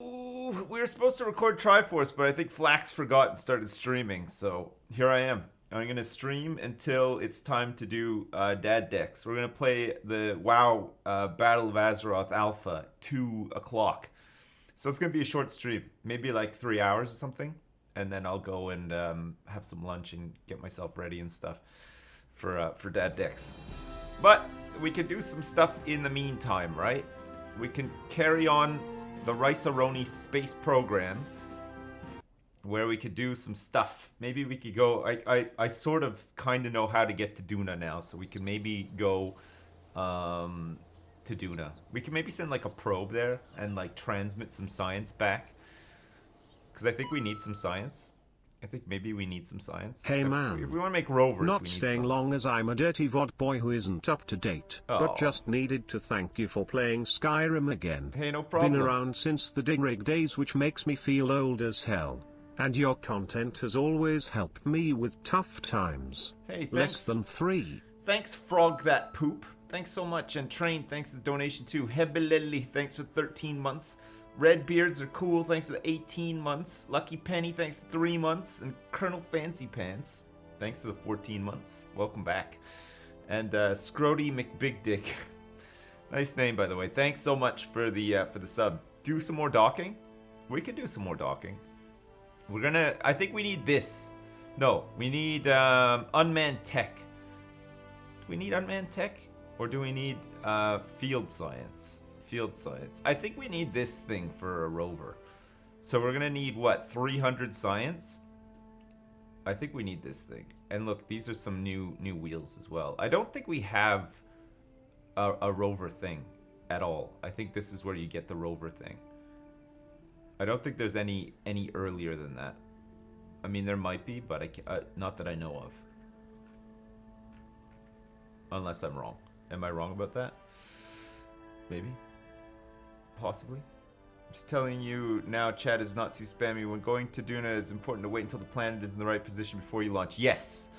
Ooh, we were supposed to record Triforce, but I think Flax forgot and started streaming, so here I am. I'm gonna stream until it's time to do Dad Decks. We're gonna play the WoW Battle of Azeroth Alpha 2 o'clock. So it's gonna be a short stream, maybe like 3 hours or something, and then I'll go and have some lunch and get myself ready and stuff for Dad Decks. But we can do some stuff in the meantime, right? We can carry on the Rice-A-Roni space program where we could do some stuff. Maybe we could go, I sort of kind of know how to get to Duna now, so we can maybe go to Duna. We can maybe send like a probe there and like transmit some science back. Because I think we need some science. I think maybe we need some science. Hey man, if we want to make rovers, not we need staying some. long as I'm a dirty VOD boy who isn't up to date, Oh. but just needed to thank you for playing Skyrim again. Hey, no problem. Been around since the Digrig days, which makes me feel old as hell. And your content has always helped me with tough times. Hey, thanks. Less than 3. Thanks, Frog That Poop. Thanks so much. And Train, thanks for the donation too. Hebeleli, thanks for 13 months. Red Beards are cool, thanks for the 18 months. Lucky Penny, thanks for 3 months. And Colonel Fancy Pants, thanks for the 14 months. Welcome back. And Scrody McBigdick. Nice name, by the way. Thanks so much for the sub. Do some more docking? We could do some more docking. We're gonna, I think we need this. No, we need unmanned tech. Do we need unmanned tech? Or do we need field science? Field science. I think we need this thing for a rover. So we're gonna need what, 300 science? I think we need this thing. And look, these are some new wheels as well. I don't think we have a rover thing at all. I think this is where you get the rover thing. I don't think there's any earlier than that. I mean, there might be, but not that I know of. Unless I'm wrong. Am I wrong about that? Maybe. Possibly. Just telling you now, chat is not too spammy. When going to Duna, it's important to wait until the planet is in the right position before you launch. Yes.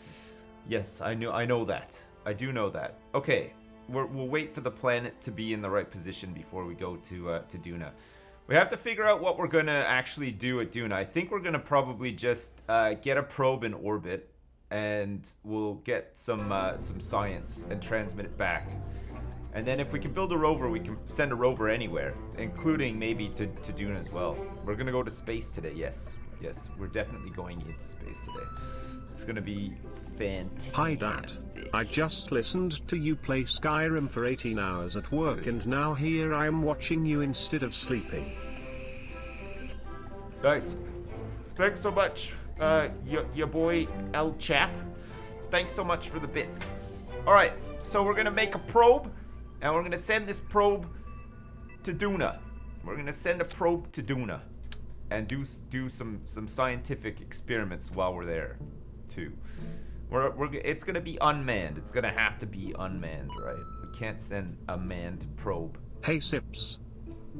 Yes, I know that. I do know that. Okay. We'll wait for the planet to be in the right position before we go to Duna. We have to figure out what we're going to actually do at Duna. I think we're going to probably just get a probe in orbit, and we'll get some science and transmit it back. And then if we can build a rover, we can send a rover anywhere, including maybe to Duna as well. We're going to go to space today, yes. Yes, we're definitely going into space today. It's going to be fantastic. Hi Dad, I just listened to you play Skyrim for 18 hours at work, and now here I am watching you instead of sleeping. Nice. Thanks so much, your boy El Chap. Thanks so much for the bits. All right, so we're going to make a probe. And we're going to send this probe to Duna. We're going to send a probe to Duna. And do some scientific experiments while we're there, too. It's going to be unmanned. It's going to have to be unmanned, right? We can't send a manned probe. Hey Sips.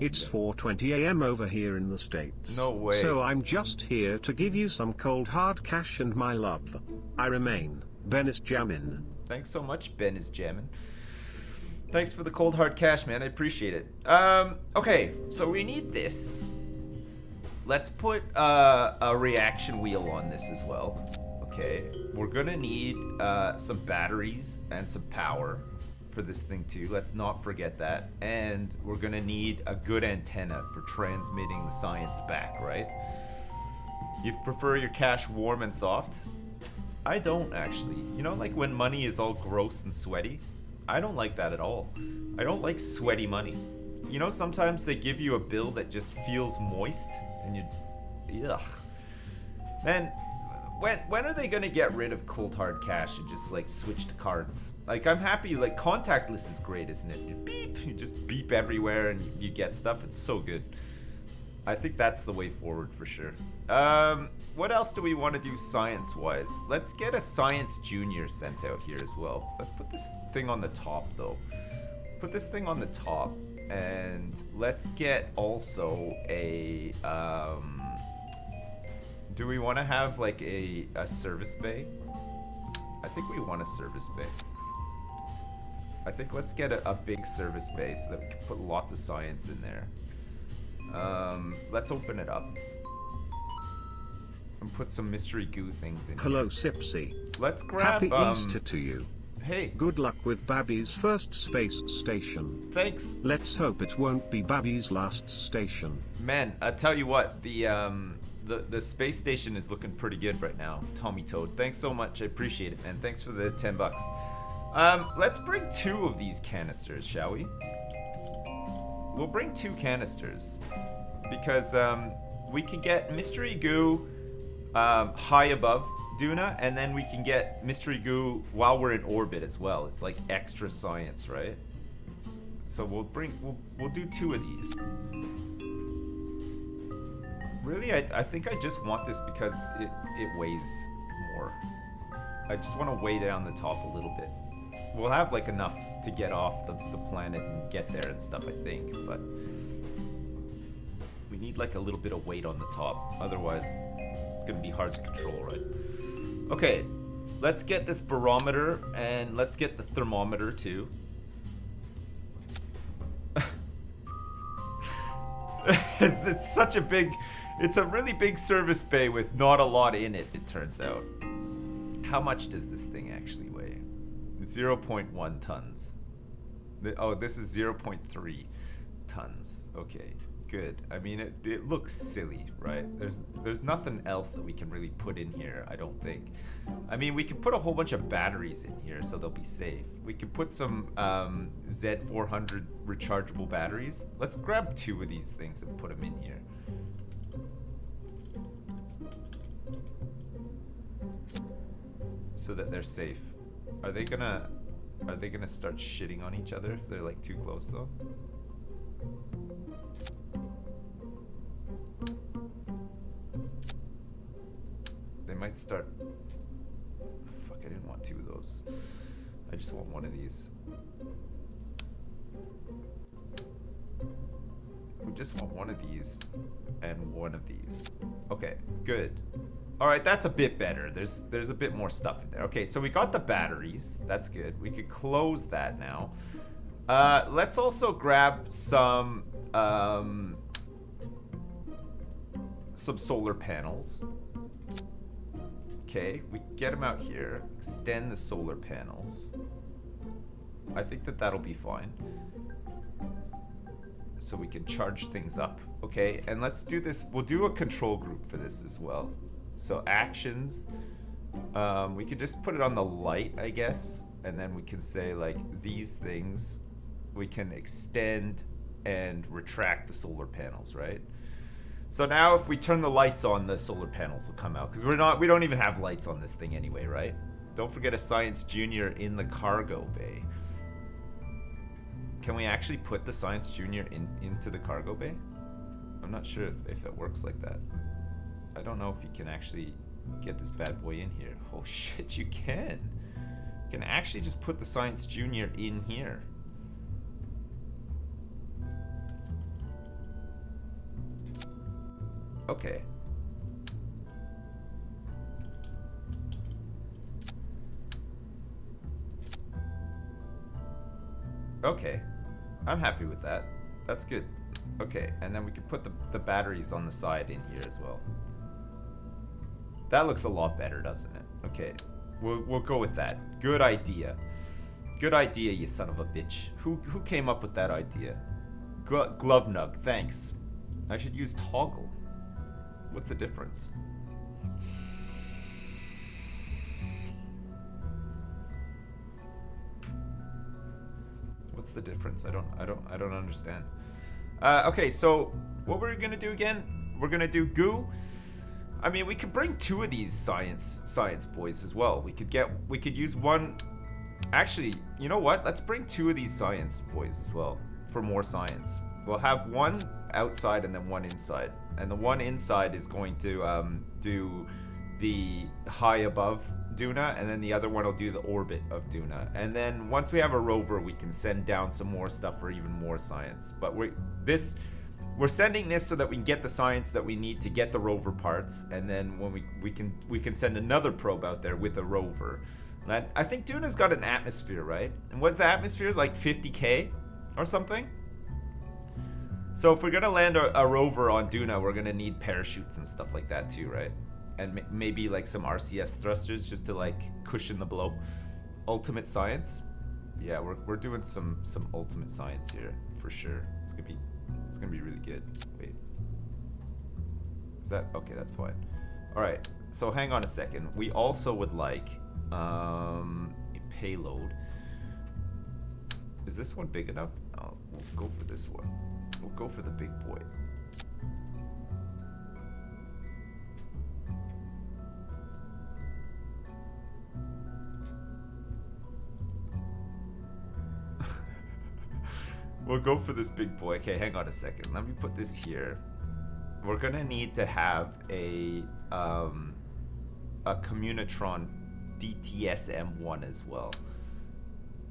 It's 4:20 AM over here in the States. No way. So I'm just here to give you some cold hard cash and my love. I remain, Ben is jammin'. Thanks so much, Ben is jammin'. Thanks for the cold hard cash, man. I appreciate it. Okay, so we need this. Let's put a reaction wheel on this as well. Okay, we're gonna need some batteries and some power for this thing too. Let's not forget that. And we're gonna need a good antenna for transmitting the science back, right? You prefer your cash warm and soft? I don't actually. You know, like when money is all gross and sweaty? I don't like that at all. I don't like sweaty money. You know, sometimes they give you a bill that just feels moist, and ugh. Man, when are they gonna get rid of cold hard cash and just like switch to cards? Like, I'm happy. Like, contactless is great, isn't it? You just beep everywhere and you get stuff. It's so good. I think that's the way forward for sure. What else do we want to do science-wise? Let's get a science junior sent out here as well. Let's put this thing on the top, though. Put this thing on the top, and let's get also a, do we want to have like a service bay? I think we want a service bay. I think let's get a big service bay so that we can put lots of science in there. Let's open it up. And put some mystery goo things in. Hello, Sipsy. Let's grab, Happy Easter to you. Hey. Good luck with Babby's first space station. Thanks. Let's hope it won't be Babby's last station. Man, I tell you what, the space station is looking pretty good right now. Tommy Toad, thanks so much. I appreciate it, man. Thanks for the $10. Let's bring 2 of these canisters, shall we? We'll bring 2 canisters because we can get mystery goo high above Duna, and then we can get mystery goo while we're in orbit as well. It's like extra science, right? So we'll do 2 of these. Really, I think I just want this because it weighs more. I just want to weigh down the top a little bit. We'll have like enough to get off the planet and get there and stuff, I think, but we need like a little bit of weight on the top. Otherwise, it's gonna be hard to control, right? Okay, let's get this barometer and let's get the thermometer too. It's such a big, it's a really big service bay with not a lot in it, it turns out. How much does this thing actually weigh? 0.1 tons. Oh, this is 0.3 tons. Okay, good. I mean, it looks silly, right? There's nothing else that we can really put in here, I don't think. I mean, we can put a whole bunch of batteries in here so they'll be safe. We could put some Z400 rechargeable batteries. Let's grab 2 of these things and put them in here. So that they're safe. Are they gonna start shitting on each other if they're like too close though? They might start. Fuck, I didn't want 2 of those. I just want 1 of these. We just want 1 of these and 1 of these. Okay, good. All right, that's a bit better. There's a bit more stuff in there. Okay, so we got the batteries. That's good. We could close that now. Let's also grab some solar panels. Okay, we get them out here. Extend the solar panels. I think that'll be fine. So we can charge things up. Okay, and let's do this. We'll do a control group for this as well. So actions, we could just put it on the light, I guess, and then we can say like these things, we can extend and retract the solar panels, right? So now if we turn the lights on, the solar panels will come out because we don't even have lights on this thing anyway, right? Don't forget a Science Junior in the cargo bay. Can we actually put the Science Junior into the cargo bay? I'm not sure if it works like that. I don't know if you can actually get this bad boy in here. Oh shit, you can. You can actually just put the Science Junior in here. Okay. Okay. I'm happy with that. That's good. Okay, and then we can put the batteries on the side in here as well. That looks a lot better, doesn't it? Okay, we'll go with that. Good idea. Good idea, you son of a bitch. Who came up with that idea? Glove Nug, thanks. I should use toggle. What's the difference? What's the difference? I don't understand. Okay, so what we're gonna do again? We're gonna do goo. I mean, we could bring 2 of these science boys as well. We could use one. Actually, you know what? Let's bring 2 of these science boys as well for more science. We'll have 1 outside and then 1 inside. And the 1 inside is going to do the high above Duna, and then the other one will do the orbit of Duna. And then once we have a rover, we can send down some more stuff for even more science. But we're sending this so that we can get the science that we need to get the rover parts, and then when we can send another probe out there with a rover. And I think Duna's got an atmosphere, right? And what's the atmosphere? Like 50K or something? So if we're gonna land a rover on Duna, we're gonna need parachutes and stuff like that too, right? And maybe like some RCS thrusters just to like cushion the blow. Ultimate science. Yeah, we're doing some ultimate science here for sure. It's gonna be really good. Wait. Is that okay? That's fine. All right. So hang on a second. We also would like a payload. Is this one big enough? No, we'll go for this one. We'll go for the big boy. We'll go for this big boy. Okay, hang on a second. Let me put this here. We're gonna need to have a Communitron DTS-M1 as well.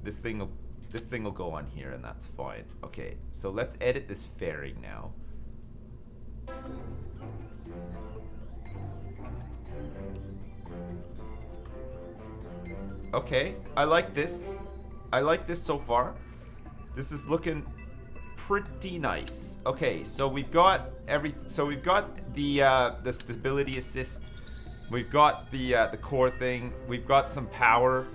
This thing will go on here, and that's fine. Okay, so let's edit this fairing now. Okay, I like this. I like this so far. This is looking pretty nice. Okay, so we've got we've got the stability assist. We've got the core thing. We've got some power.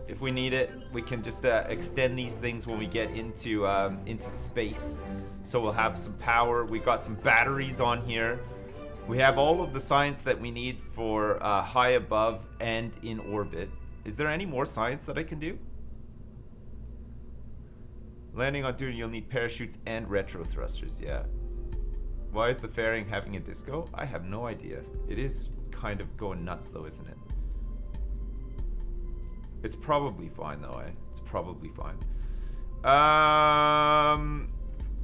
If we need it, we can just extend these things when we get into space. So we'll have some power. We've got some batteries on here. We have all of the science that we need for high above and in orbit. Is there any more science that I can do? Landing on Dune, you'll need parachutes and retro thrusters, yeah. Why is the fairing having a disco? I have no idea. It is kind of going nuts though, isn't it? It's probably fine though, eh? It's probably fine.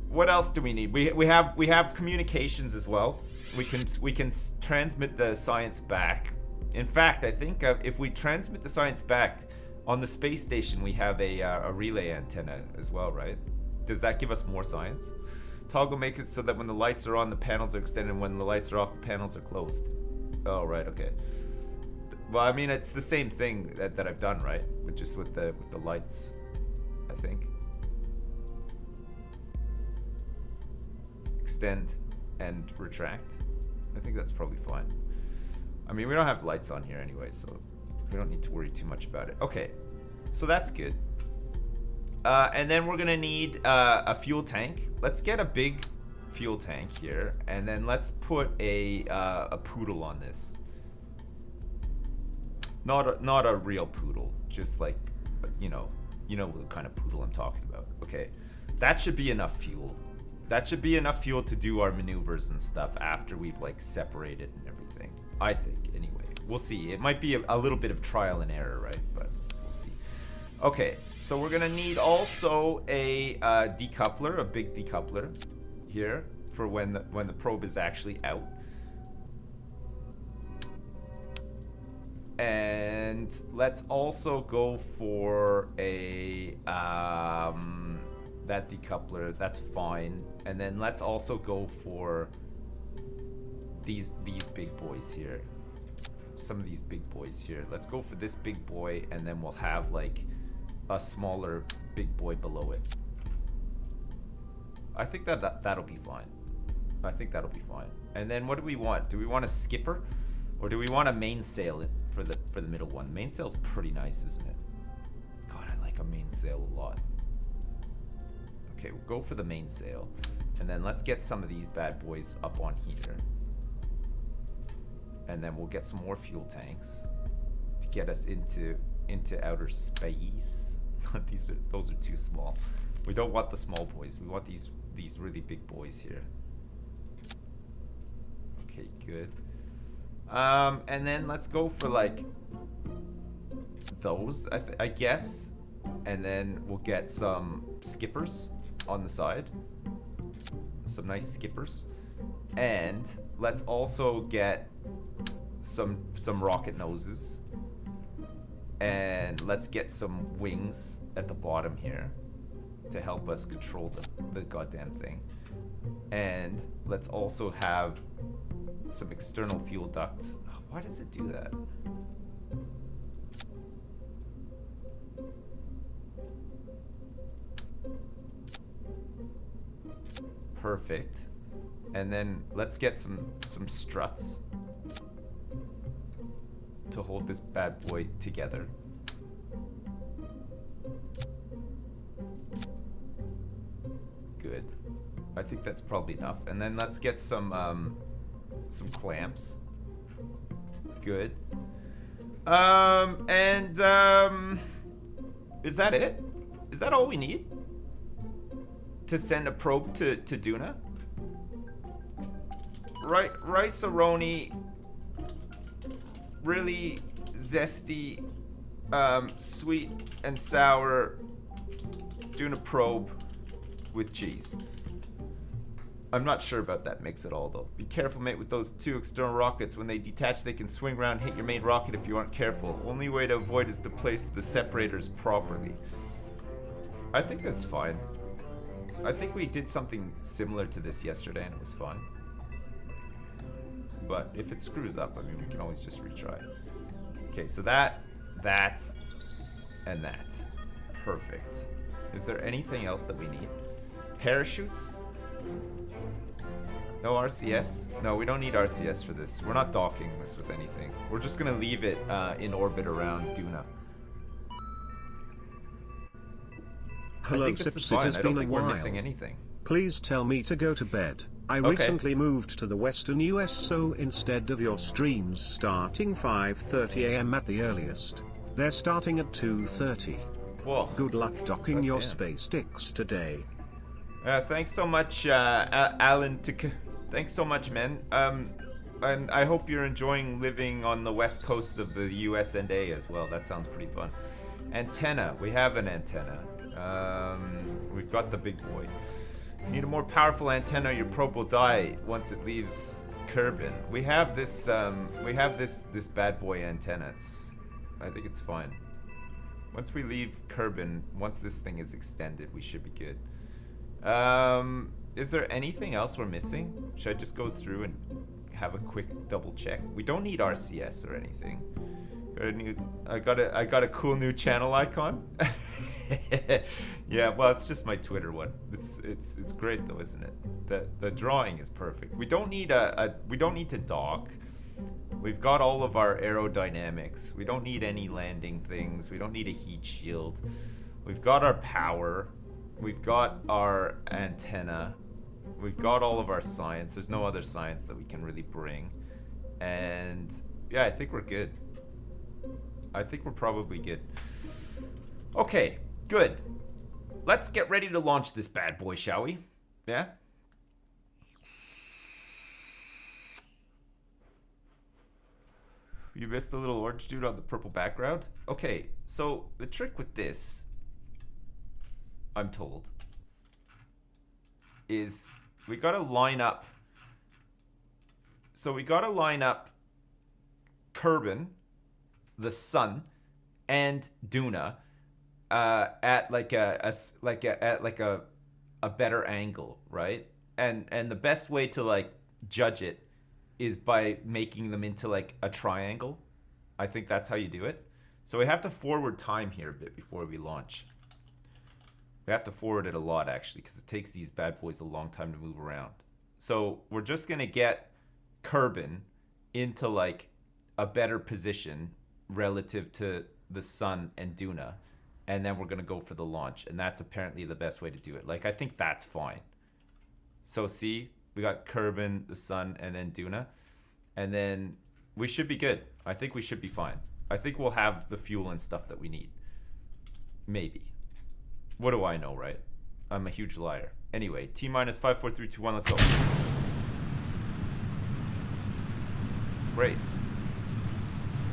What else do we need? We have communications as well. We can transmit the science back. In fact, I think if we transmit the science back, on the space station, we have a relay antenna as well, right? Does that give us more science? Toggle make it so that when the lights are on, the panels are extended, and when the lights are off, the panels are closed. Oh, right, okay. Well, I mean, it's the same thing that I've done, right? But just with the lights, I think. Extend and retract. I think that's probably fine. I mean, we don't have lights on here anyway, so we don't need to worry too much about it. Okay, so that's good. And then we're gonna need a fuel tank. Let's get a big fuel tank here, and then let's put a poodle on this. Not a real poodle, just like you know what kind of poodle I'm talking about. Okay, that should be enough fuel. That should be enough fuel to do our maneuvers and stuff after we've like separated and everything. I think anyway. We'll see. It might be a little bit of trial and error, right? But we'll see. Okay, so we're gonna need also a decoupler, a big decoupler here for when the probe is actually out. And let's also go for a that decoupler. That's fine. And then let's also go for these big boys here. Some of these big boys here. Let's go for this big boy, and then we'll have like a smaller big boy below it. I think that'll be fine. I think that'll be fine. And then what do we want? Do we want a skipper, or do we want a mainsail for the middle one? Mainsail's pretty nice, isn't it? God, I like a mainsail a lot. Okay, we'll go for the mainsail, and then let's get some of these bad boys up on here. And then we'll get some more fuel tanks to get us into outer space. Those are too small. We don't want the small boys. We want these really big boys here. Okay, good. And then let's go for like those, I guess. And then we'll get some skippers on the side. Some nice skippers. And let's also get some rocket noses, and let's get some wings at the bottom here to help us control the goddamn thing. And let's also have some external fuel ducts. Why does it do that? Perfect. And then let's get some struts to hold this bad boy together. Good. I think that's probably enough. And then let's get some clamps. Good. Is that it? Is that all we need? To send a probe to Duna? Right, rice-a-roni, really zesty, sweet and sour Duna probe with cheese. I'm not sure about that mix at all, though. Be careful, mate, with those 2 external rockets. When they detach, they can swing around and hit your main rocket if you aren't careful. Only way to avoid is to place the separators properly. I think that's fine. I think we did something similar to this yesterday and it was fine. But if it screws up, I mean, we can always just retry. Okay, so that, and that. Perfect. Is there anything else that we need? Parachutes? No RCS? No, we don't need RCS for this. We're not docking this with anything. We're just gonna leave it in orbit around Duna. Hello, Sips. It has been a while. We're missing anything. Please tell me to go to bed. I recently moved to the western US, so instead of your streams starting 5:30 AM at the earliest, they're starting at 2:30. Whoa. Good luck docking your space sticks today. Thanks so much, Alan. Thanks so much, man. And I hope you're enjoying living on the west coast of the US&A as well. That sounds pretty fun. Antenna. We have an antenna. We've got the big boy. Need a more powerful antenna. Your probe will die once it leaves Kerbal. We have this. This bad boy antenna. I think it's fine. Once we leave Kerbal, once this thing is extended, we should be good. Is there anything else we're missing? Should I just go through and have a quick double check? We don't need RCS or anything. I got a cool new channel icon. Yeah, well, it's just my Twitter one. It's great though, isn't it? The drawing is perfect. We don't need we don't need to dock. We've got all of our aerodynamics. We don't need any landing things. We don't need a heat shield. We've got our power. We've got our antenna. We've got all of our science. There's no other science that we can really bring. And yeah, I think we're good. I think we're probably good. Okay, good. Let's get ready to launch this bad boy, shall we? Yeah? You missed the little orange dude on the purple background? Okay, so the trick with this, I'm told, is we gotta line up. So we gotta line up Kerbal, the sun, and Duna at like a better angle, right? And the best way to like judge it is by making them into like a triangle. I think that's how you do it. So we have to forward time here a bit before we launch. We have to forward it a lot actually, because it takes these bad boys a long time to move around. So we're just gonna get Kerbal into like a better position relative to the sun and Duna, and then we're gonna go for the launch, and that's apparently the best way to do it. Like, I think that's fine. So see, we got Kerbal, the sun, and then Duna, and then we should be good. I think we should be fine. I think we'll have the fuel and stuff that we need. Maybe. What do I know, right? I'm a huge liar. Anyway, T-minus 5, 4, 3, 2, 1, let's go. Great.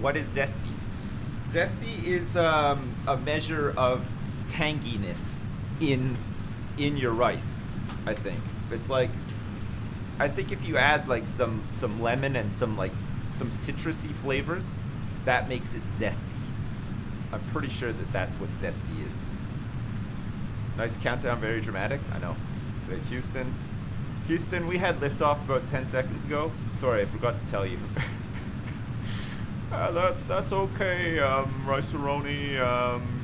What is zesty? Zesty is a measure of tanginess in your rice, I think. It's like, I think if you add like some lemon and some citrusy flavors, that makes it zesty. I'm pretty sure that that's what zesty is. Nice countdown, very dramatic. I know. So Houston, we had liftoff about 10 seconds ago. Sorry, I forgot to tell you. That's okay, Rice-A-Roni,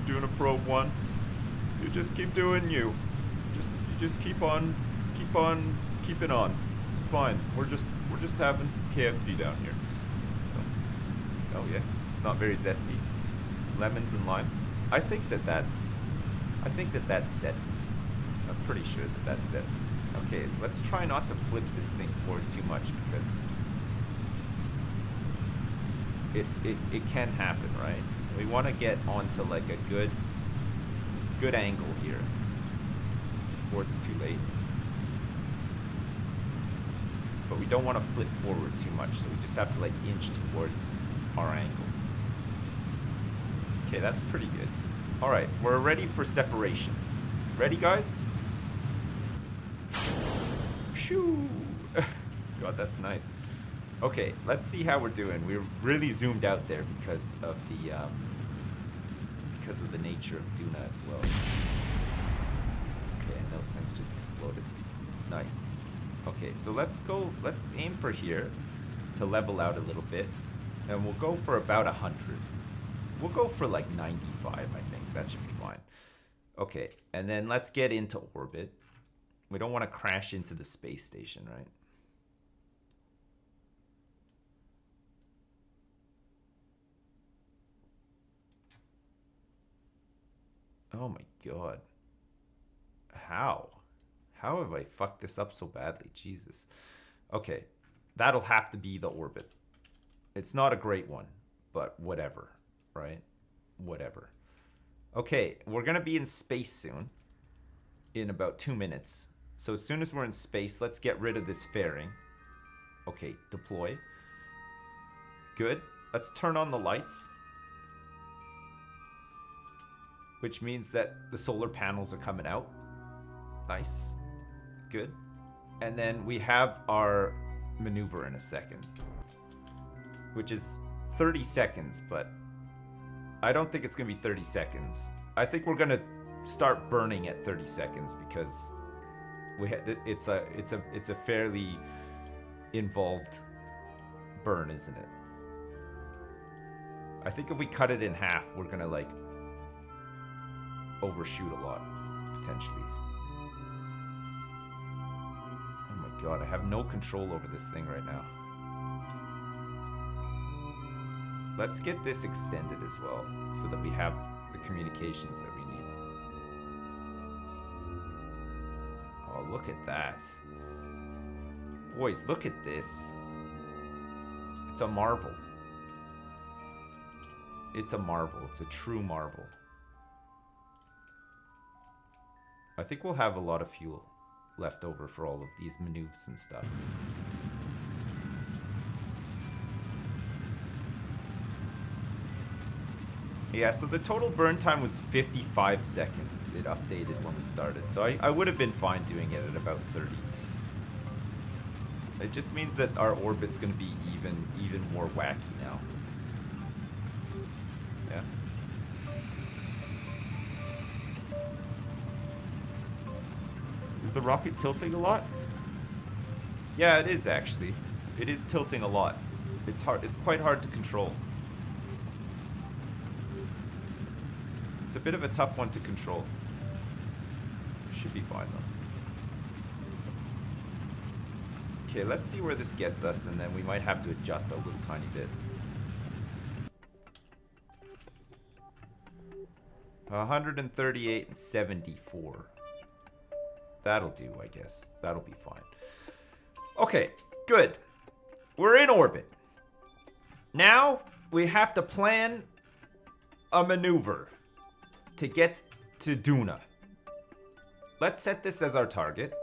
doing a probe 1. You just keep doing you. Just keep on keep on keeping on. It's fine. We're just having some KFC down here. Oh yeah, it's not very zesty. Lemons and limes. I think that's zesty. I'm pretty sure that's zesty. Okay, let's try not to flip this thing forward too much because it can happen, right? We want to get onto like a good angle here before it's too late. But we don't want to flip forward too much, so we just have to like inch towards our angle. Okay, that's pretty good. All right, we're ready for separation. Ready, guys? Phew. God, that's nice. Okay, let's see how we're doing. We're really zoomed out there because of the nature of Duna as well. Okay, and those things just exploded. Nice. Okay, so let's aim for here to level out a little bit, and we'll go for about 100. We'll go for like 95, I think. That should be fine. Okay, and then let's get into orbit. We don't want to crash into the space station, right? Oh my god. How? How have I fucked this up so badly? Jesus. Okay, that'll have to be the orbit. It's not a great one, but whatever, right? Whatever. Okay, we're gonna be in space soon. In about 2 minutes. So as soon as we're in space, let's get rid of this fairing. Okay, deploy. Good. Let's turn on the lights. Which means that the solar panels are coming out. Nice. Good. And then we have our maneuver in a second. Which is 30 seconds, but I don't think it's going to be 30 seconds. I think we're going to start burning at 30 seconds because it's a fairly involved burn, isn't it? I think if we cut it in half, we're going to like overshoot a lot, potentially. Oh my god, I have no control over this thing right now. Let's get this extended as well, so that we have the communications that we need. Oh, look at that. Boys, look at this. It's a marvel. It's a marvel. It's a true marvel. I think we'll have a lot of fuel left over for all of these maneuvers and stuff. Yeah, so the total burn time was 55 seconds. It updated when we started. So I would have been fine doing it at about 30. It just means that our orbit's going to be even more wacky now. Yeah. Is the rocket tilting a lot? Yeah, it is actually. It is tilting a lot. It's hard. It's quite hard to control. It's a bit of a tough one to control. Should be fine though. Okay, let's see where this gets us, and then we might have to adjust a little tiny bit. 138 and 74. That'll do, I guess. That'll be fine. Okay, good. We're in orbit. Now we have to plan a maneuver to get to Duna. Let's set this as our target.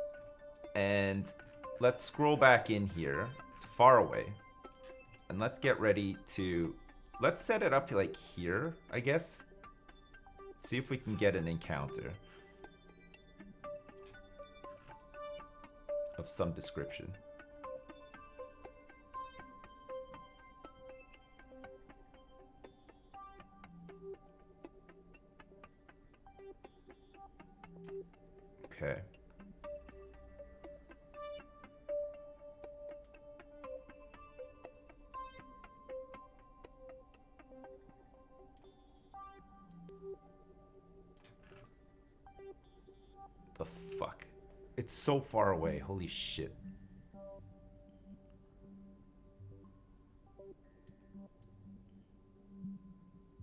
And let's scroll back in here. It's far away. And let's get ready to... Let's set it up like here, I guess. See if we can get an encounter of some description. Okay. The fuck? It's so far away. Holy shit.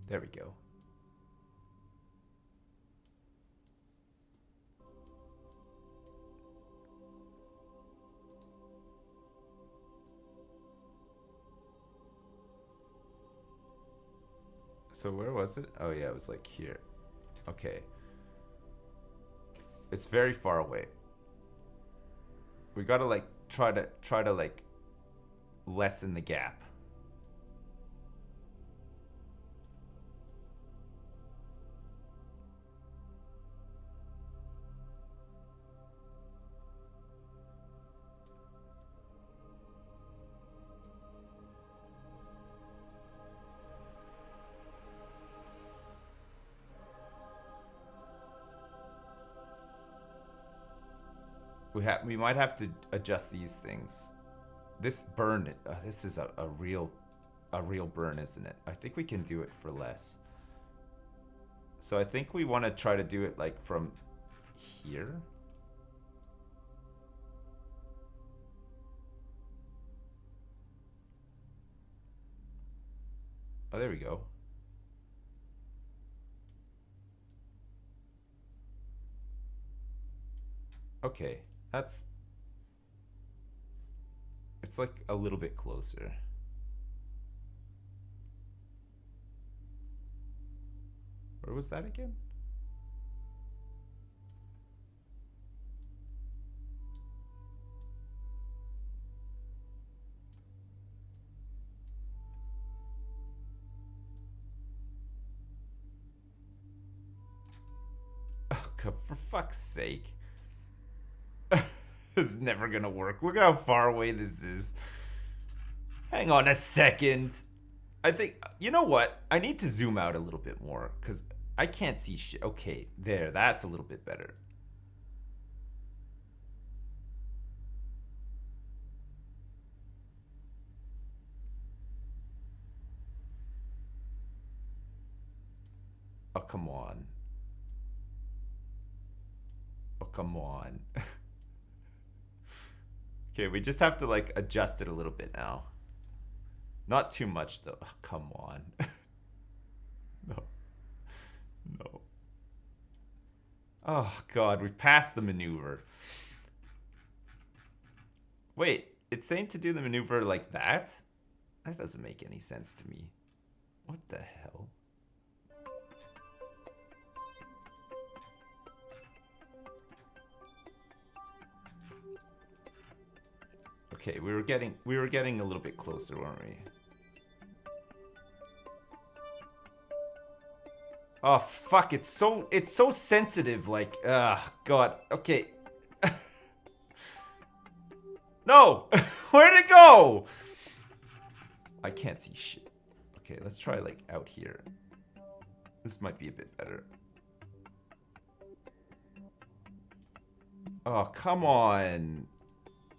There we go. So where was it? Oh yeah, it was like here. Okay. It's very far away. We gotta like try to like lessen the gap. We might have to adjust these things. This burn, this is a real burn, isn't it? I think we can do it for less. So I think we want to try to do it like from here. Oh, there we go. Okay, it's like a little bit closer. Where was that again? Oh, God, for fuck's sake. This is never gonna work. Look how far away this is. Hang on a second. I think, you know what? I need to zoom out a little bit more because I can't see shit. Okay, there. That's a little bit better. Oh, come on. Oh, come on. Okay, we just have to like adjust it a little bit now. Not too much though. Oh, come on. No. No. Oh God, we passed the maneuver. Wait, it's saying to do the maneuver like that? That doesn't make any sense to me. What the hell? Okay, we were getting a little bit closer, weren't we? Oh fuck, it's so sensitive, like, God. Okay. No! Where'd it go? I can't see shit. Okay, let's try like out here. This might be a bit better. Oh, come on.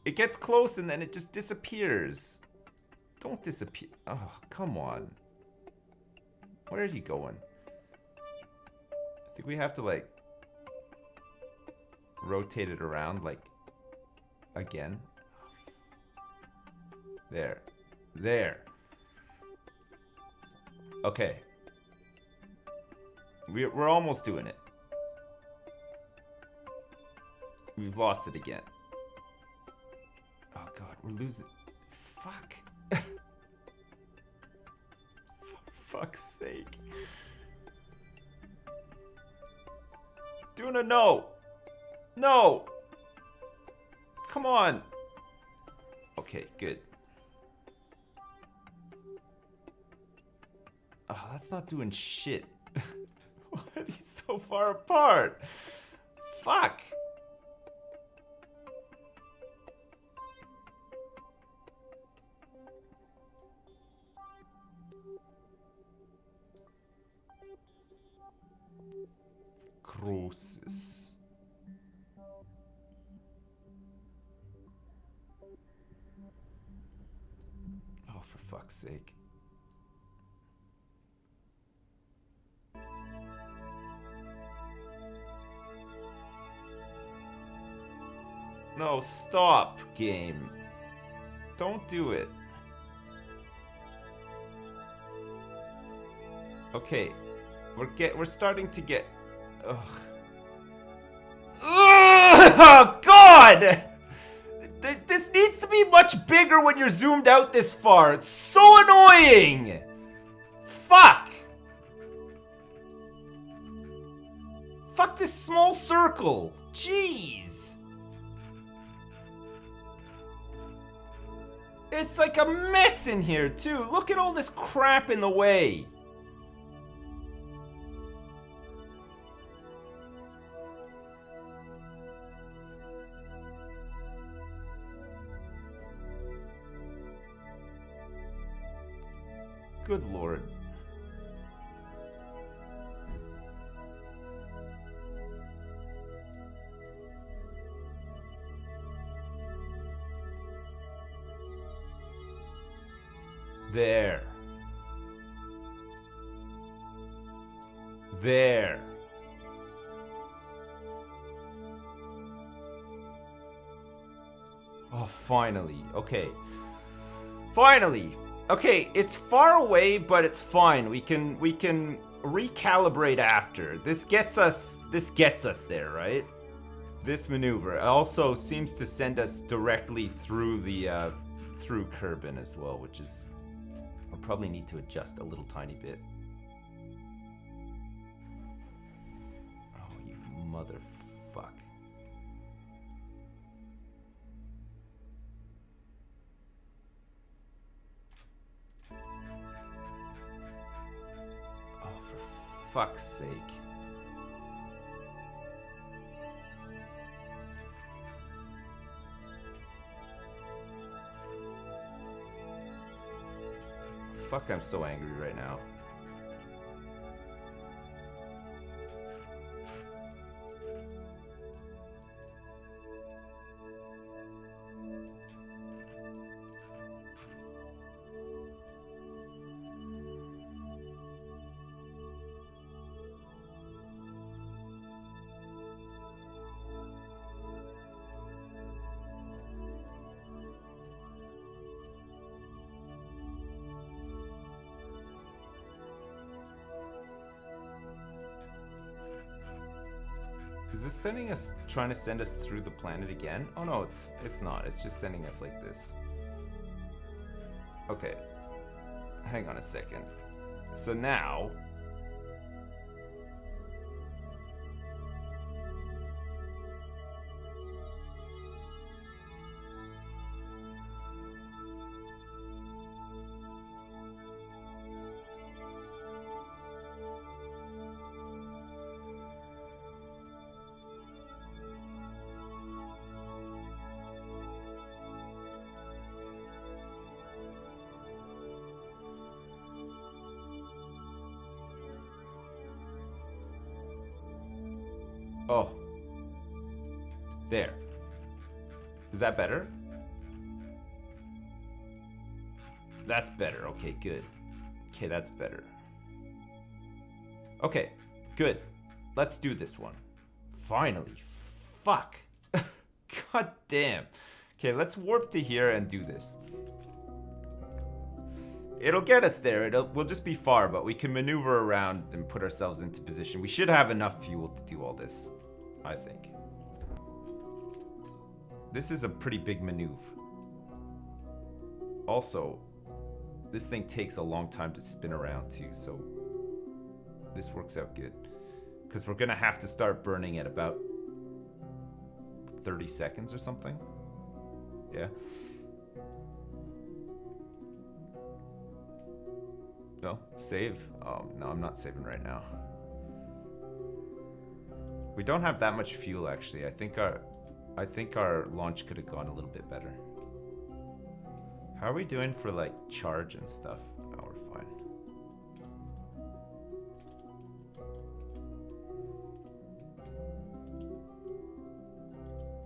It gets close and then it just disappears. Don't disappear. Oh, come on. Where are you going? I think we have to like rotate it around like again. There. There. Okay. We're almost doing it. We've lost it again. Oh God, we're losing. Fuck. For fuck's sake. Duna, no. No. Come on. Okay, good. Oh, that's not doing shit. Why are these so far apart? Fuck. Crosses. Oh, for fuck's sake. No, stop, game. Don't do it. Okay. We're starting to get... Ugh. Oh, God! This needs to be much bigger when you're zoomed out this far. It's so annoying! Fuck! Fuck this small circle. Jeez. It's like a mess in here, too. Look at all this crap in the way. Good Lord. There. There. Oh, finally. Okay. Finally. Okay, it's far away, but it's fine. We can recalibrate after. This gets us there, right? This maneuver also seems to send us directly through the through Kerbal as well, which is I'll probably need to adjust a little tiny bit. Oh, you motherfuck. Fuck's sake. Fuck, I'm so angry right now. Is this trying to send us through the planet again? Oh no, it's not. It's just sending us like this. Okay. Hang on a second. So now... Oh. There. Is that better? That's better. Okay, good. Okay, that's better. Okay, good. Let's do this one. Finally. Fuck. God damn. Okay, let's warp to here and do this. It'll get us there. We'll just be far, but we can maneuver around and put ourselves into position. We should have enough fuel to do all this, I think. This is a pretty big maneuver. Also, this thing takes a long time to spin around too, so this works out good. Because we're gonna have to start burning at about 30 seconds or something. Yeah. No, save. Oh, no, I'm not saving right now. We don't have that much fuel actually. I think our launch could have gone a little bit better. How are we doing for like charge and stuff? Oh, we're fine.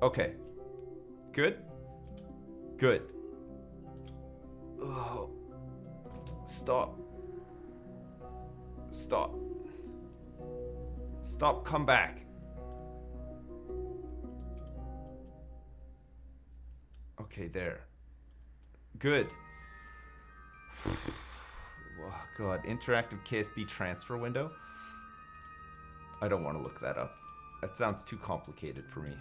Okay. Good? Good. Oh. Stop. Stop. Stop, come back. Okay, there. Good. Oh, God. Interactive KSB transfer window? I don't want to look that up. That sounds too complicated for me.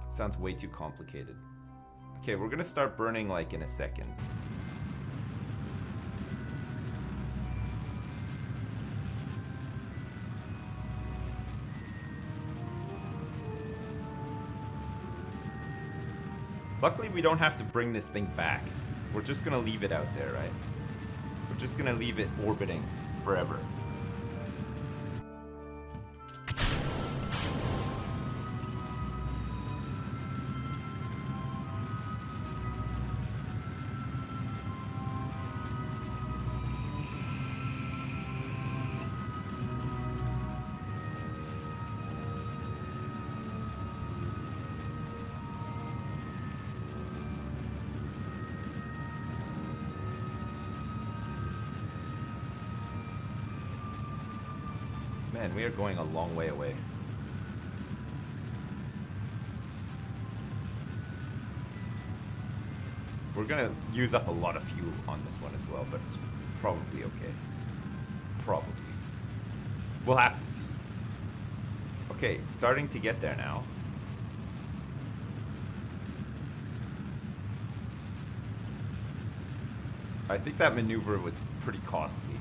Sounds way too complicated. Okay, we're gonna start burning like in a second. Luckily, we don't have to bring this thing back. We're just gonna leave it out there, right? We're just gonna leave it orbiting forever. Man, we are going a long way away. We're gonna use up a lot of fuel on this one as well, but it's probably okay. Probably. We'll have to see. Okay, starting to get there now. I think that maneuver was pretty costly.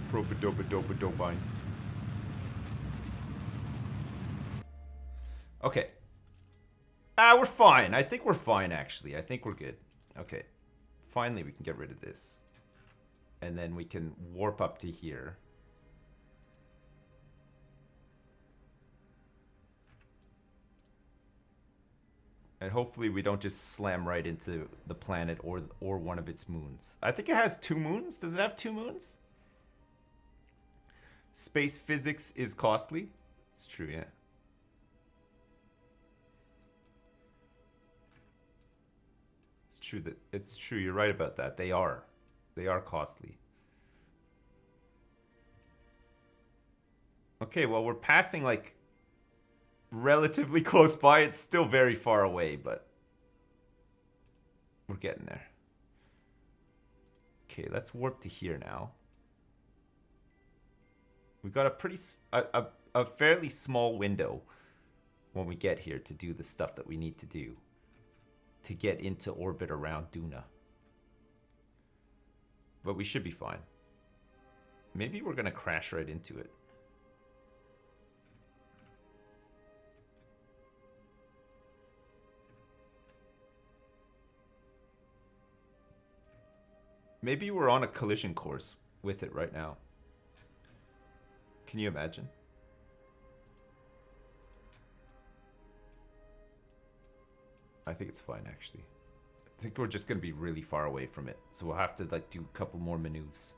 Propadopadopadopine. Okay. We're fine. I think we're fine, actually. I think we're good. Okay. Finally, we can get rid of this. And then we can warp up to here. And hopefully we don't just slam right into the planet or one of its moons. I think it has 2 moons. Does it have 2 moons? Space physics is costly. It's true, yeah. It's true. You're right about that. They are costly. Okay, well, we're passing like relatively close by. It's still very far away, but we're getting there. Okay, let's warp to here now. We've got a fairly small window when we get here to do the stuff that we need to do to get into orbit around Duna. But we should be fine. Maybe we're gonna crash right into it. Maybe we're on a collision course with it right now. Can you imagine? I think it's fine, actually. I think we're just going to be really far away from it. So we'll have to like do a couple more maneuvers.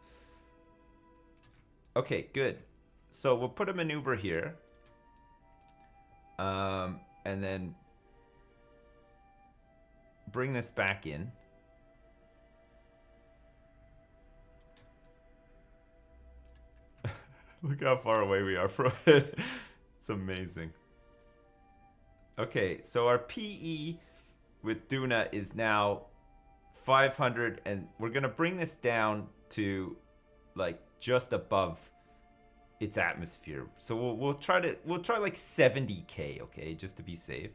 Okay, good. So we'll put a maneuver here. And then bring this back in. Look how far away we are from it. It's amazing. Okay, so our PE with Duna is now 500, and we're gonna bring this down to like just above its atmosphere. So we'll try like 70K, okay, just to be safe.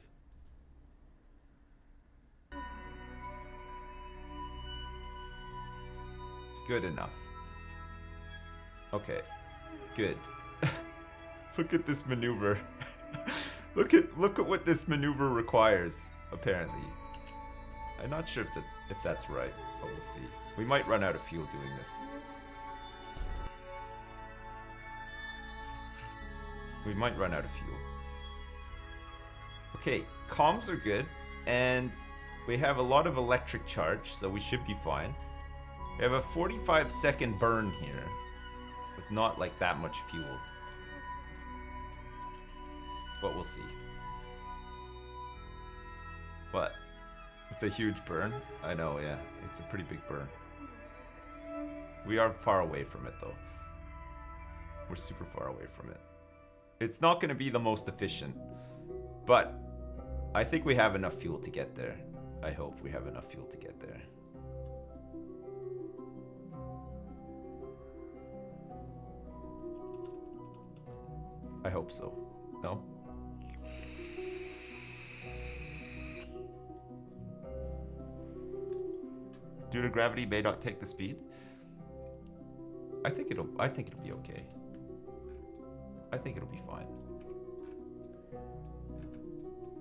Good enough. Okay. Good. Look at this maneuver. look at what this maneuver requires, apparently. I'm not sure if that's right, but we'll see. We might run out of fuel doing this. We might run out of fuel. Okay, comms are good, and we have a lot of electric charge, so we should be fine. We have a 45-second burn here. With not like that much fuel. But we'll see. What? It's a huge burn? I know, yeah. It's a pretty big burn. We are far away from it, though. We're super far away from it. It's not going to be the most efficient, but I think we have enough fuel to get there. I hope we have enough fuel to get there. I hope so. No? Due to gravity may not take the speed. I think it'll be okay. I think it'll be fine.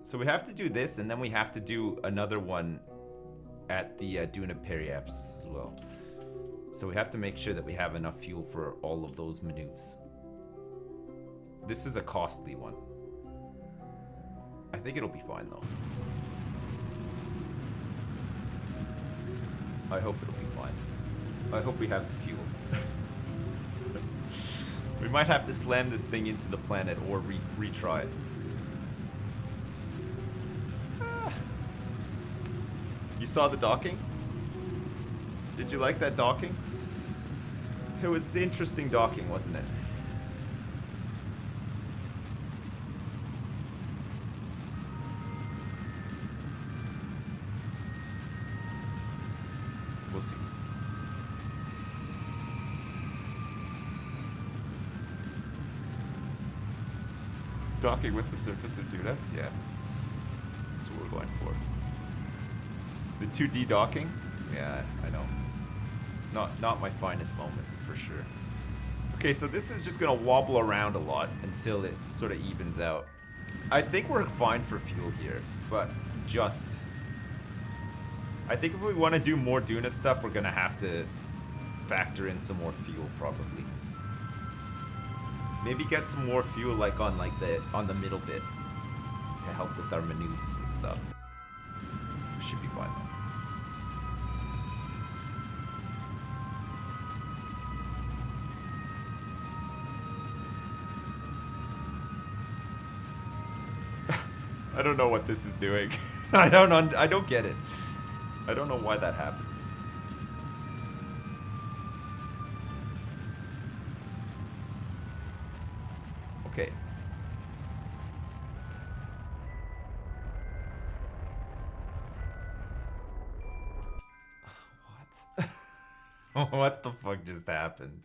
So we have to do this, and then we have to do another one at the Duna Periapsis as well. So we have to make sure that we have enough fuel for all of those maneuvers. This is a costly one. I think it'll be fine though. I hope it'll be fine. I hope we have the fuel. We might have to slam this thing into the planet or retry it. You saw the docking? Did you like that docking? It was interesting docking, wasn't it? We'll see. Docking with the surface of Duna? Yeah. That's what we're going for. The 2D docking? Yeah, I know. Not my finest moment, for sure. Okay, so this is just gonna wobble around a lot until it sort of evens out. I think we're fine for fuel here, but just... I think if we want to do more Duna stuff, we're gonna have to factor in some more fuel, probably. Maybe get some more fuel, like on the middle bit, to help with our maneuvers and stuff. We should be fine though. I don't know what this is doing. I don't get it. I don't know why that happens. Okay. What? What the fuck just happened?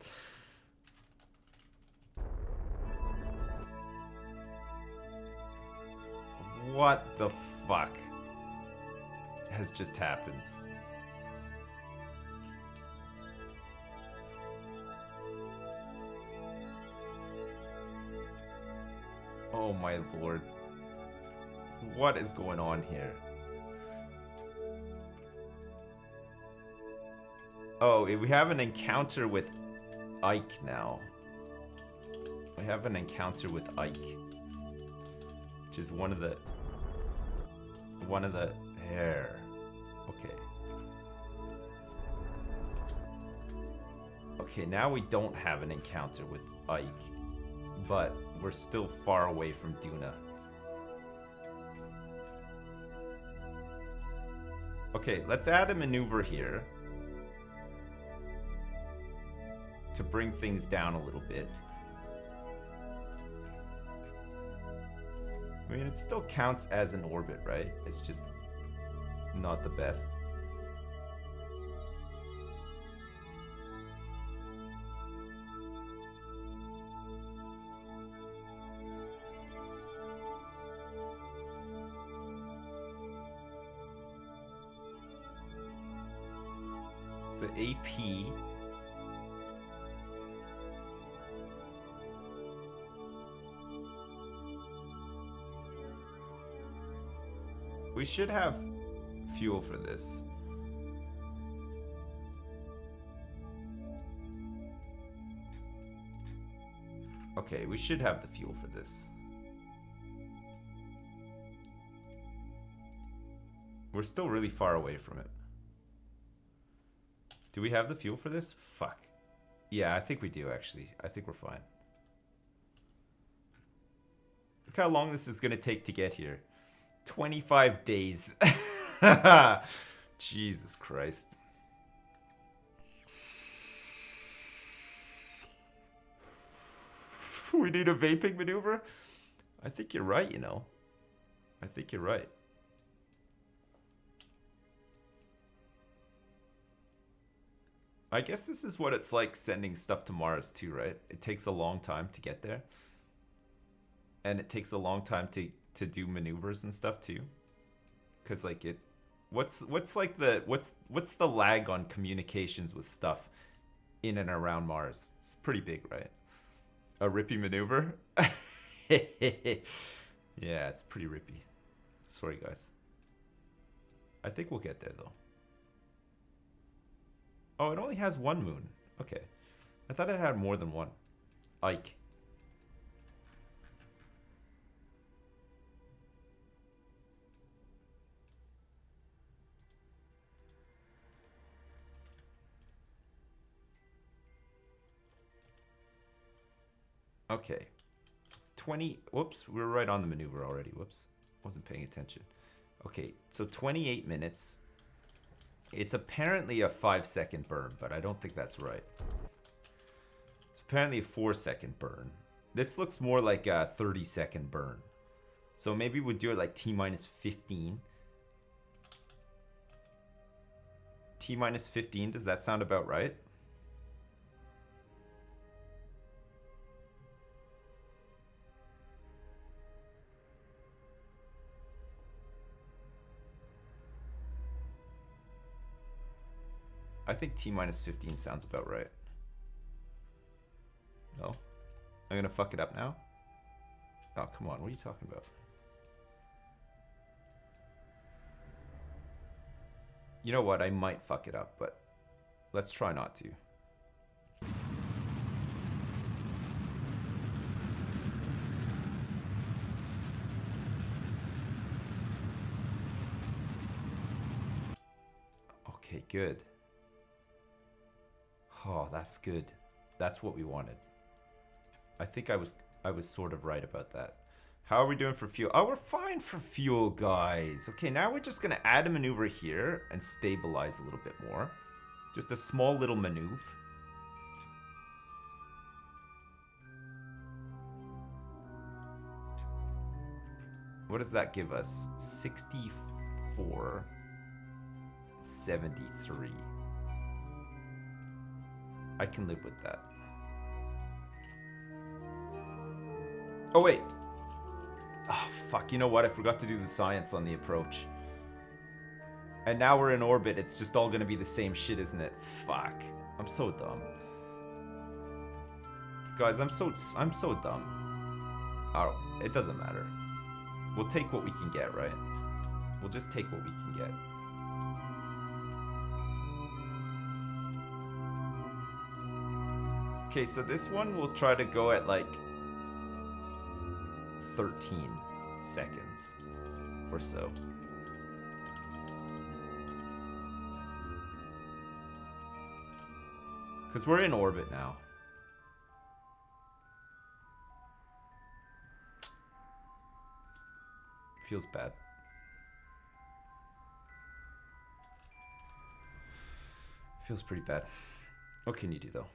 What the fuck has just happened? Oh my lord. What is going on here? Oh, we have an encounter with Ike now. We have an encounter with Ike. Which is one of the hair. Okay. Okay, now we don't have an encounter with Ike, but we're still far away from Duna. Okay, let's add a maneuver here to bring things down a little bit. I mean, it still counts as an orbit, right? It's just not the best. So AP. We should have fuel for this. Okay, we should have the fuel for this. We're still really far away from it. Do we have the fuel for this? Fuck. Yeah, I think we do, actually. I think we're fine. Look how long this is going to take to get here. 25 days. Jesus Christ. We need a vaping maneuver? I think you're right, you know. I think you're right. I guess this is what it's like sending stuff to Mars too, right? It takes a long time to get there. And it takes a long time to do maneuvers and stuff too. Cause like what's the lag on communications with stuff in and around Mars? It's pretty big, right? A rippy maneuver? Yeah, it's pretty rippy. Sorry guys. I think we'll get there though. Oh, it only has one moon. Okay. I thought it had more than one. Ike. Okay. 20... Whoops, we were right on the maneuver already. Whoops. Wasn't paying attention. Okay, so 28 minutes. It's apparently a 5-second burn, but I don't think that's right. It's apparently a 4-second burn. This looks more like a 30-second burn. So maybe we'd do it like T-minus 15. T-minus 15, does that sound about right? I think T-minus 15 sounds about right. No? I'm gonna fuck it up now? Oh, come on. What are you talking about? You know what? I might fuck it up, but let's try not to. Okay, good. Oh, that's good. That's what we wanted. I think I was sort of right about that. How are we doing for fuel? Oh, we're fine for fuel, guys. Okay, now we're just gonna add a maneuver here and stabilize a little bit more. Just a small little maneuver. What does that give us? 64, 73. I can live with that. Oh, wait. Oh, fuck. You know what? I forgot to do the science on the approach. And now we're in orbit. It's just all going to be the same shit, isn't it? Fuck. I'm so dumb. Guys, I'm so dumb. Oh, it doesn't matter. We'll take what we can get, right? We'll just take what we can get. Okay, so this one we'll try to go at like 13 seconds or so. Because we're in orbit now. Feels bad. Feels pretty bad. What can you do though?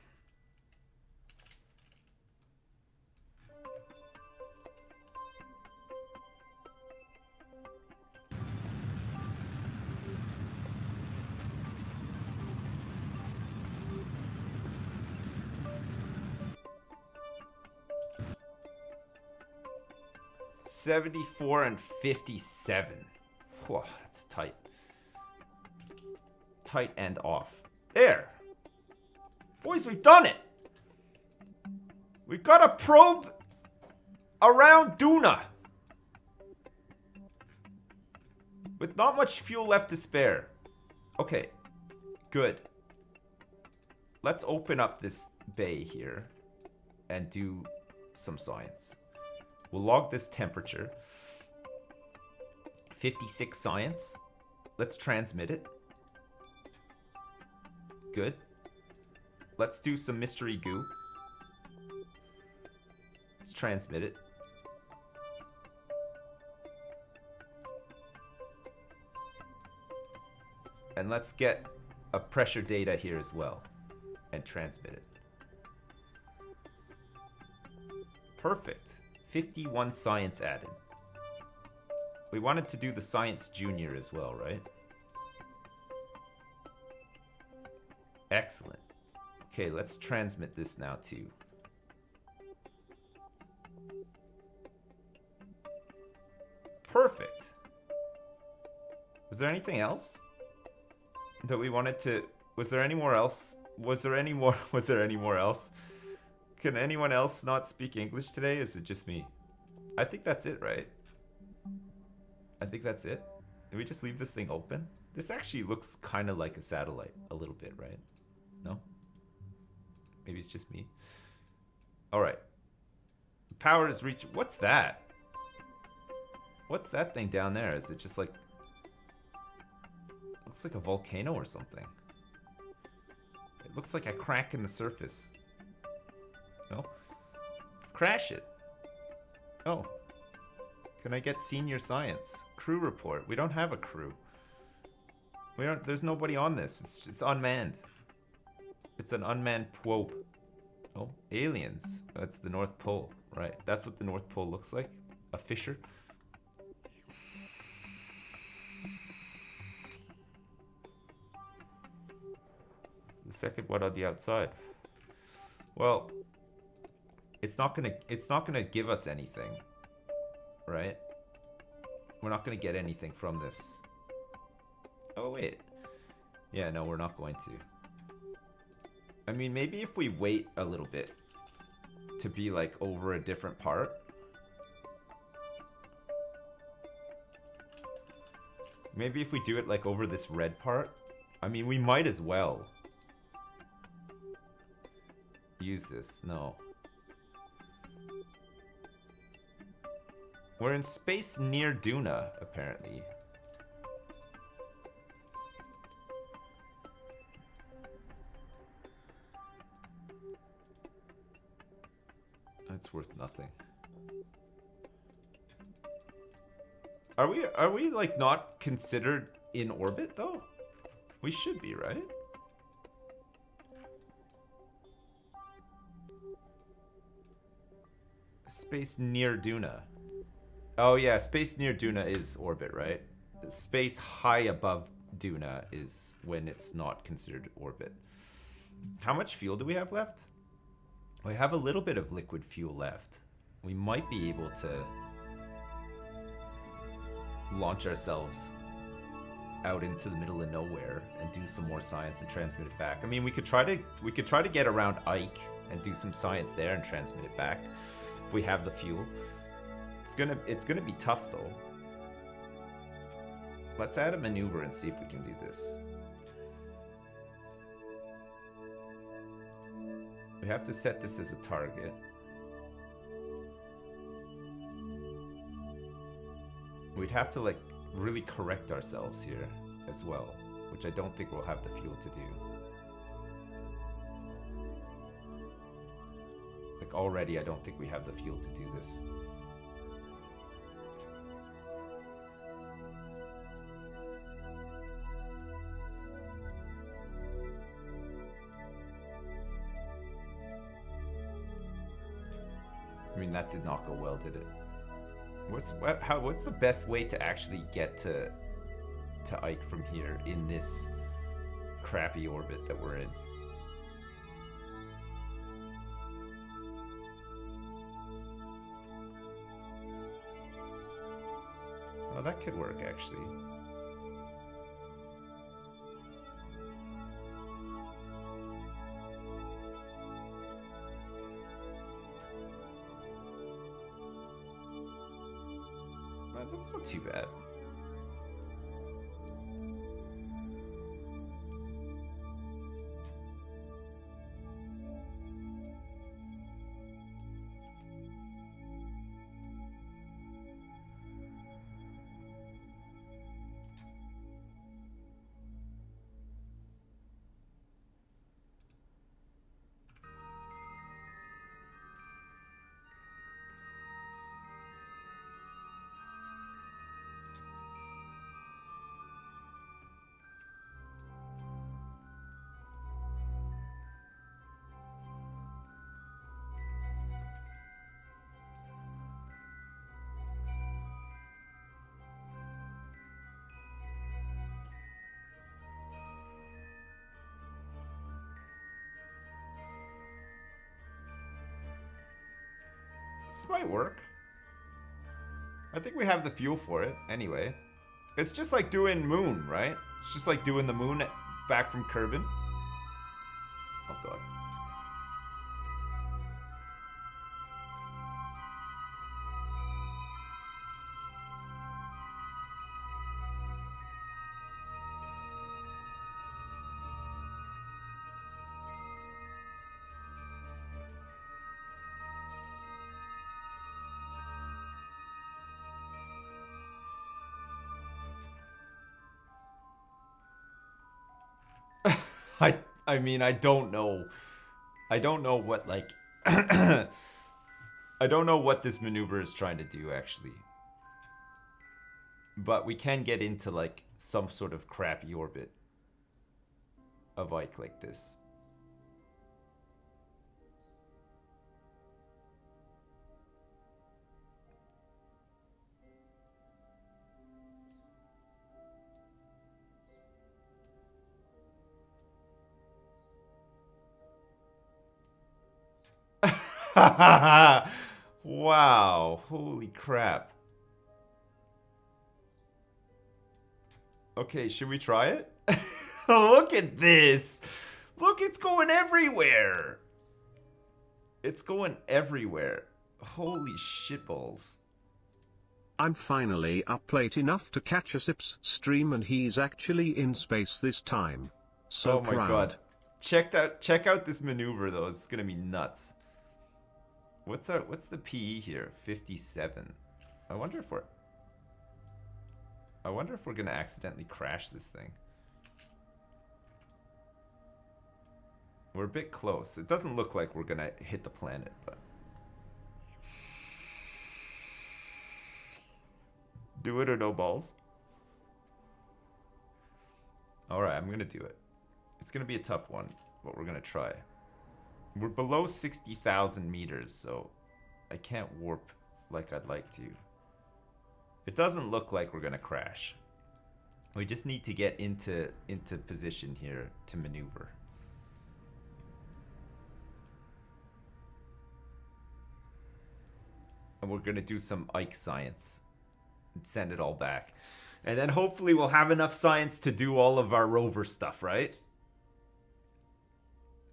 $74 and $57. Whoa, that's tight. Tight and off. There. Boys, we've done it. We've got a probe around Duna. With not much fuel left to spare. Okay. Good. Let's open up this bay here and do some science. We'll log this temperature. 56 science. Let's transmit it. Good. Let's do some mystery goo. Let's transmit it. And let's get a pressure data here as well. And transmit it. Perfect. 51 science added. We wanted to do the science junior as well, right? Excellent. Okay, let's transmit this now too. Perfect. Was there anything else that we wanted to... Was there any more else? Was there any more else? Can anyone else not speak English today? Is it just me? I think that's it, right? I think that's it. Did we just leave this thing open? This actually looks kind of like a satellite a little bit, right? No? Maybe it's just me. Alright. Power is reaching... What's that? What's that thing down there? Is it just like... Looks like a volcano or something. It looks like a crack in the surface. No? Crash it. Oh. Can I get senior science? Crew report. We don't have a crew. We don't... There's nobody on this. It's unmanned. It's an unmanned probe. Oh, aliens. That's the North Pole. Right. That's what the North Pole looks like. A fissure. The second one on the outside. Well, it's not gonna give us anything. Right? We're not gonna get anything from this. Oh wait. Yeah, no, we're not going to. I mean, maybe if we wait a little bit to be like over a different part. Maybe if we do it like over this red part. I mean, we might as well use this. No. We're in space near Duna, apparently. That's worth nothing. Are we like not considered in orbit though? We should be, right? Space near Duna. Oh yeah, space near Duna is orbit, right? Space high above Duna is when it's not considered orbit. How much fuel do we have left? We have a little bit of liquid fuel left. We might be able to launch ourselves out into the middle of nowhere and do some more science and transmit it back. I mean, we could try to get around Ike and do some science there and transmit it back if we have the fuel. It's gonna be tough though. Let's add a maneuver and see if we can do this. We have to set this as a target. We'd have to like really correct ourselves here as well, which I don't think we'll have the fuel to do. Like already I don't think we have the fuel to do this. I mean, that did not go well, did it? What's the best way to actually get to Ike from here in this crappy orbit that we're in? Oh, that could work actually. That's not too bad. This might work. I think we have the fuel for it, anyway. It's just like doing Moon, right? It's just like doing the Moon back from Kerbal. Oh, God. I mean, I don't know. I don't know what, like... I don't know what this maneuver is trying to do, actually. But we can get into, like, some sort of crappy orbit of Ike like this. Wow, holy crap. Okay, should we try it? Look at this. Look, it's going everywhere. It's going everywhere. Holy shitballs. I'm finally up late enough to catch a Sips stream, and he's actually in space this time. So oh my proud. God. Check out this maneuver though. It's gonna be nuts. What's the PE here? 57. I wonder if we're gonna accidentally crash this thing. We're a bit close. It doesn't look like we're gonna hit the planet, but do it or no balls. Alright, I'm gonna do it. It's gonna be a tough one, but we're gonna try. We're below 60,000 meters, so I can't warp like I'd like to. It doesn't look like we're gonna crash. We just need to get into position here to maneuver. And we're gonna do some Ike science and send it all back. And then hopefully we'll have enough science to do all of our rover stuff, right?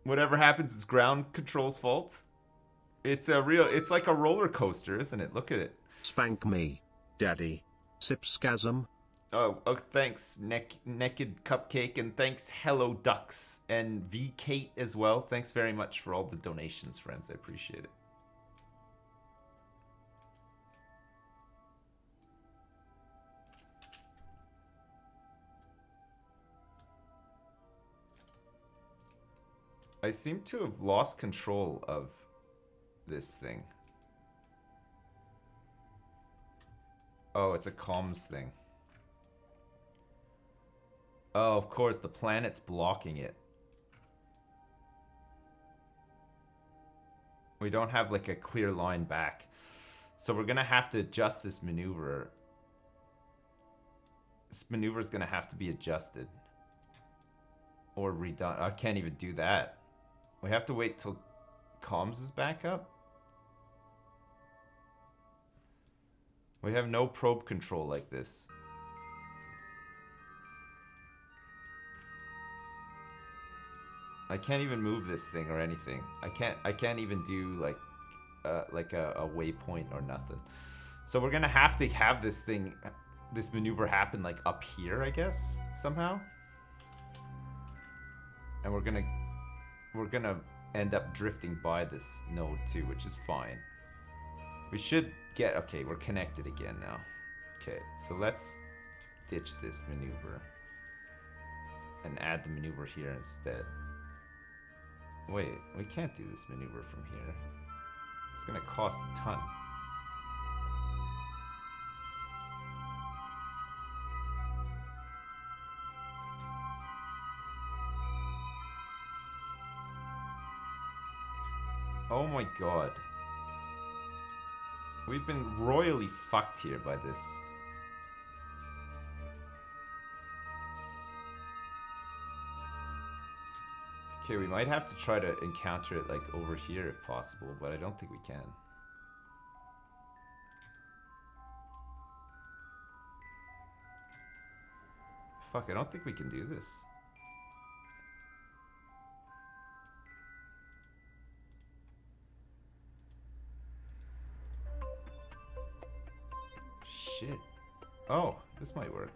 Whatever happens, it's ground control's fault. It's like a roller coaster, isn't it? Look at it. Spank me, daddy. Sipscasm. Oh, thanks, Naked Cupcake, and thanks, Hello Ducks, and V Kate as well. Thanks very much for all the donations, friends. I appreciate it. I seem to have lost control of this thing. Oh, it's a comms thing. Oh, of course, the planet's blocking it. We don't have like a clear line back. So we're gonna have to adjust this maneuver. This maneuver's gonna have to be adjusted. Or redone. I can't even do that. We have to wait till comms is back up. We have no probe control like this. I can't even move this thing or anything. I can't even do like a waypoint or nothing. So we're gonna have to have this maneuver happen like up here, I guess, somehow. And we're gonna end up drifting by this node too, which is fine. We should get, okay, we're connected again now. Okay, so let's ditch this maneuver and add the maneuver here instead. Wait, we can't do this maneuver from here. It's gonna cost a ton. Oh my god. We've been royally fucked here by this. Okay, we might have to try to encounter it like over here if possible, but I don't think we can. Fuck, I don't think we can do this. Shit. Oh, this might work.